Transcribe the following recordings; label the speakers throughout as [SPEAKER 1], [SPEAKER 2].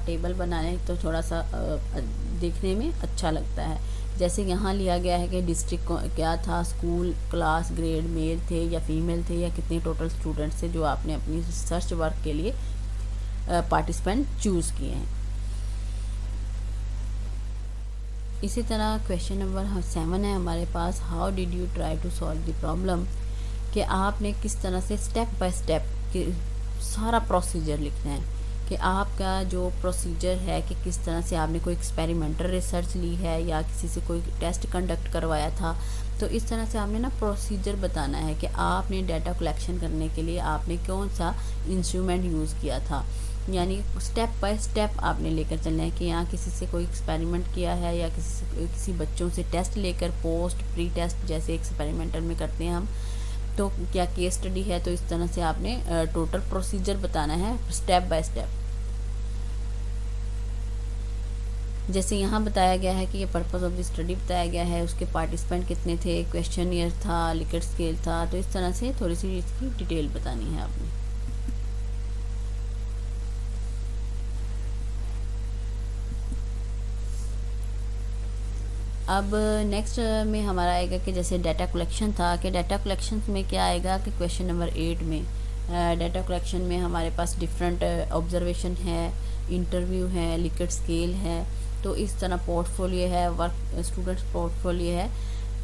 [SPEAKER 1] Table बनाने तो थोड़ा सा देखने में अच्छा लगता है। जैसे यहाँ लिया गया है कि डिस्ट्रिक्ट क्या था, स्कूल, क्लास, ग्रेड, मेल थे या फीमेल थे, या कितने टोटल स्टूडेंट्स थे जो आपने अपनी रिसर्च वर्क के लिए पार्टिसिपेंट चूज़ किए हैं। इसी तरह क्वेश्चन नंबर 7 है हमारे पास, how did you try to solve the problem, कि आपने किस तरह से स्टेप बाय स्टेप सारा प्रोसीजर लिखना है, कि आपका जो प्रोसीजर है कि किस तरह से आपने कोई एक्सपेरिमेंटल रिसर्च ली है या किसी से कोई टेस्ट कंडक्ट करवाया था। तो इस तरह से आपने ना प्रोसीजर बताना है कि आपने डाटा कलेक्शन करने के लिए आपने कौन सा इंस्ट्रूमेंट यूज़ किया था, यानी स्टेप बाय स्टेप आपने लेकर चलना है कि यहाँ किसी से कोई एक्सपेरिमेंट किया है या किसी बच्चों से टेस्ट लेकर, पोस्ट प्री टेस्ट जैसे एक्सपेरिमेंटल में करते हैं हम, तो क्या केस स्टडी है। तो इस तरह से आपने टोटल प्रोसीजर बताना है स्टेप बाय स्टेप। जैसे यहाँ बताया गया है कि ये पर्पस ऑफ द स्टडी बताया गया है, उसके पार्टिसिपेंट कितने थे, क्वेश्चनियर था, लिकट स्केल था। तो इस तरह से थोड़ी सी इसकी डिटेल बतानी है आपने। अब नेक्स्ट में हमारा आएगा कि जैसे डाटा कलेक्शन था, कि डाटा कलेक्शन में क्या आएगा कि क्वेश्चन नंबर 8 में डाटा कलेक्शन में हमारे पास डिफरेंट ऑब्जर्वेशन है, इंटरव्यू है, लिकट स्केल है, तो इस तरह पोर्टफोलियो है, वर्क स्टूडेंट्स पोर्टफोलियो है।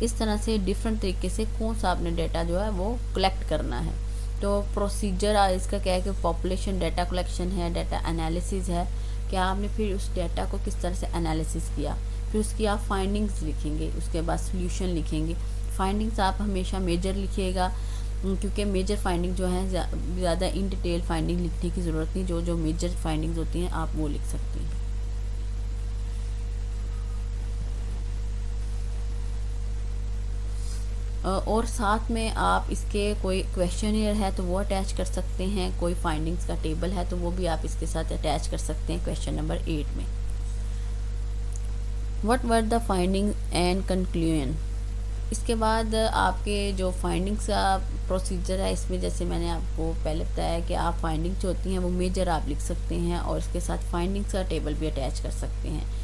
[SPEAKER 1] इस तरह से डिफरेंट तरीके से कौन सा आपने डाटा जो है वो कलेक्ट करना है। तो प्रोसीजर इसका क्या है कि पॉपुलेशन डाटा कलेक्शन है, डाटा एनालिसिस है, कि आपने फिर उस डाटा को किस तरह से एनालिसिस किया, फिर उसकी आप फाइंडिंग्स लिखेंगे, उसके बाद सॉल्यूशन लिखेंगे। फाइंडिंग्स आप हमेशा मेजर लिखिएगा, क्योंकि मेजर फाइंडिंग जो है ज़्यादा इन डिटेल फाइंडिंग लिखने की ज़रूरत नहीं, जो मेजर फाइंडिंग्स होती हैं आप वो लिख सकते हैं। और साथ में आप इसके कोई क्वेश्चनियर है तो वो अटैच कर सकते हैं, कोई फाइंडिंग्स का टेबल है तो वो भी आप इसके साथ अटैच कर सकते हैं क्वेश्चन नंबर 8 में। What were the finding and conclusion, इसके बाद आपके जो फाइंडिंग्स का प्रोसीजर है, इसमें जैसे मैंने आपको पहले बताया कि आप फाइंडिंग्स जो होती हैं वो मेजर आप लिख सकते हैं और इसके साथ फाइंडिंग्स का टेबल भी अटैच कर सकते हैं।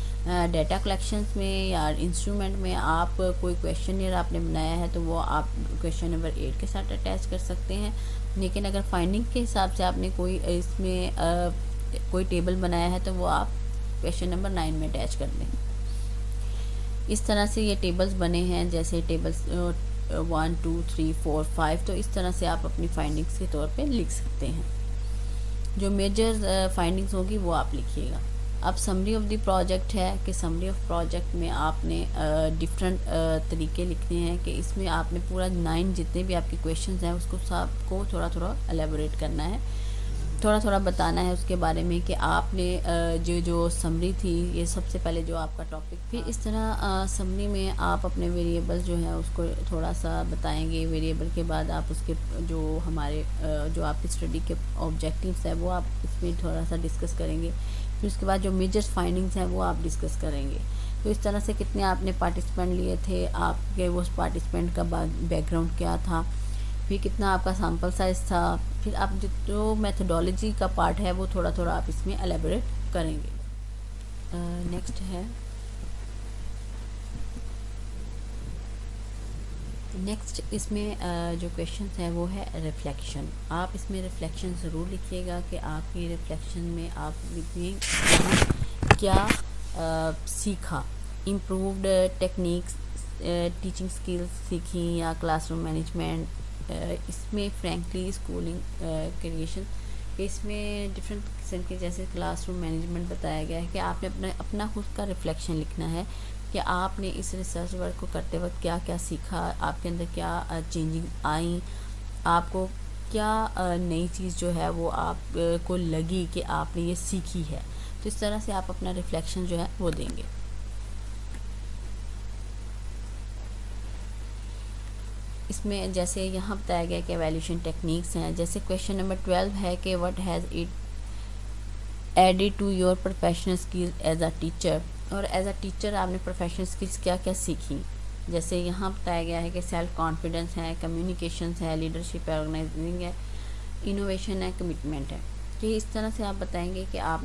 [SPEAKER 1] डाटा कलेक्शंस में या इंस्ट्रूमेंट में आप कोई क्वेश्चनियर आपने बनाया है तो वो आप क्वेश्चन नंबर 8 के साथ अटैच कर सकते हैं। लेकिन अगर फाइंडिंग के हिसाब से आपने कोई इसमें कोई टेबल बनाया है तो वो आप क्वेश्चन नंबर 9 में अटैच कर दें। इस तरह से ये टेबल्स बने हैं, जैसे टेबल्स 1 2 3 4 5, तो इस तरह से आप अपनी फाइंडिंग्स के तौर पे लिख सकते हैं। जो मेजर फाइंडिंग्स होगी वो आप लिखिएगा। अब समरी ऑफ द प्रोजेक्ट है कि समरी ऑफ प्रोजेक्ट में आपने डिफरेंट तरीके लिखने हैं, कि इसमें आपने पूरा 9 जितने भी आपके क्वेश्चंस हैं उसको सबको थोड़ा थोड़ा एलेबोरेट करना है, थोड़ा थोड़ा बताना है उसके बारे में कि आपने जो समरी थी ये सबसे पहले जो आपका टॉपिक। फिर इस तरह समरी में आप अपने वेरिएबल जो है उसको थोड़ा सा बताएंगे। वेरिएबल के बाद आप उसके जो हमारे जो आपकी स्टडी के ऑब्जेक्टिव्स है वो आप इसमें थोड़ा सा डिस्कस करेंगे। फिर उसके बाद जो मेजर फाइंडिंग्स हैं वो आप डिस्कस करेंगे। तो इस तरह से कितने आपने पार्टिसिपेंट लिए थे, आपके वो पार्टिसिपेंट का बैकग्राउंड क्या था, फिर कितना आपका सैम्पल साइज़ था, फिर आप जो मेथडोलॉजी का पार्ट है वो थोड़ा थोड़ा आप इसमें एलेबोरेट करेंगे। नेक्स्ट है इसमें जो क्वेश्चन है वो है रिफ्लेक्शन। आप इसमें रिफ्लेक्शन ज़रूर लिखिएगा कि आपकी रिफ्लेक्शन में आप लिखिए क्या सीखा, इम्प्रूव्ड टेक्निक्स, टीचिंग स्किल्स सीखी या क्लासरूम मैनेजमेंट, इसमें फ्रैंकली स्कूलिंग क्रिएशन, इसमें डिफरेंट किस्म के जैसे क्लासरूम मैनेजमेंट बताया गया है कि आपने अपना खुद का रिफ्लेक्शन लिखना है कि आपने इस रिसर्च वर्क को करते वक्त क्या क्या सीखा, आपके अंदर क्या चेंजिंग आई, आपको क्या नई चीज़ जो है वो आपको लगी कि आपने ये सीखी है। तो इस तरह से आप अपना रिफ्लेक्शन जो है वो देंगे। इसमें जैसे यहाँ बताया गया कि एवैल्यूएशन टेक्निक्स हैं। जैसे क्वेश्चन नंबर 12 है कि what has it added to your professional skills as a teacher, और एज अ टीचर आपने प्रोफेशनल स्किल्स क्या क्या सीखी। जैसे यहाँ बताया गया है कि सेल्फ कॉन्फिडेंस है, कम्युनिकेशन है, लीडरशिप है, ऑर्गेनाइजिंग है, इनोवेशन है, कमिटमेंट है। कि इस तरह से आप बताएंगे कि आप